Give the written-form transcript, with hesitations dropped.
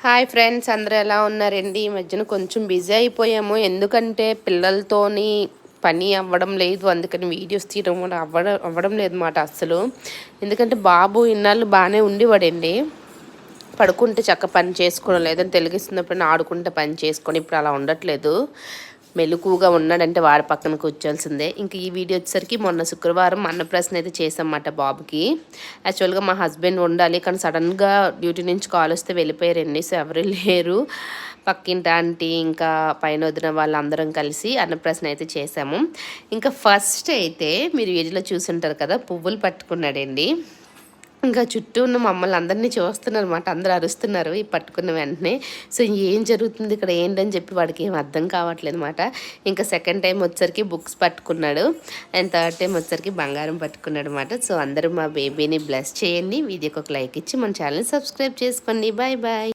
Hi friends, అందరూ ఎలా ఉన్నారండి? ఈ మధ్యన కొంచెం బిజీ అయిపోయాము. ఎందుకంటే పిల్లలతోని పని అవ్వడం లేదు. అందుకని వీడియోస్ తీయడం కూడా అవ్వడం లేదు మాట అస్సలు. ఎందుకంటే బాబు ఇన్నాళ్ళు బాగానే ఉండేవాడండి. పడుకుంటే చక్క పని చేసుకోవడం, లేదని తెలిగిస్తున్నప్పుడు ఆడుకుంటే పని చేసుకొని, ఇప్పుడు అలా ఉండట్లేదు. మెలకువగా ఉన్నాడంటే వాడి పక్కన కూర్చోాల్సిందే. ఇంక ఈ వీడియో వచ్చేసరికి మొన్న శుక్రవారం అన్నప్రాసన అయితే చేసామన్నమాట బాబుకి. యాక్చువల్గా మా హస్బెండ్ ఉండాలి, కానీ సడన్గా డ్యూటీ నుంచి కాల్ వస్తే వెళ్ళిపోయారండి. సో ఎవరు లేరు. పక్కింటి ఆంటీ ఇంకా పైన వదిన వాళ్ళందరం కలిసి అన్నప్రాసన అయితే చేసాము. ఇంకా ఫస్ట్ అయితే మీరు వీడియోలో చూసుంటారు కదా, పువ్వులు పట్టుకున్నాడండి. ఇంకా చుట్టూ ఉన్న మమ్మల్ని అందరినీ చూస్తున్నారు అనమాట. అందరూ అరుస్తున్నారు ఈ పట్టుకున్న వెంటనే. సో ఏం జరుగుతుంది ఇక్కడ ఏంటని చెప్పి వాడికి ఏం అర్థం కావట్లేదు అనమాట. ఇంకా సెకండ్ టైం వచ్చరికి బుక్స్ పట్టుకున్నాడు, అండ్ థర్డ్ టైం వచ్చరికి బంగారం పట్టుకున్నాడు అనమాట. సో అందరూ మా బేబీని బ్లెస్ చేయండి. వీడియోకి ఒక లైక్ ఇచ్చి మన ఛానల్ని సబ్స్క్రైబ్ చేసుకోండి. Bye bye.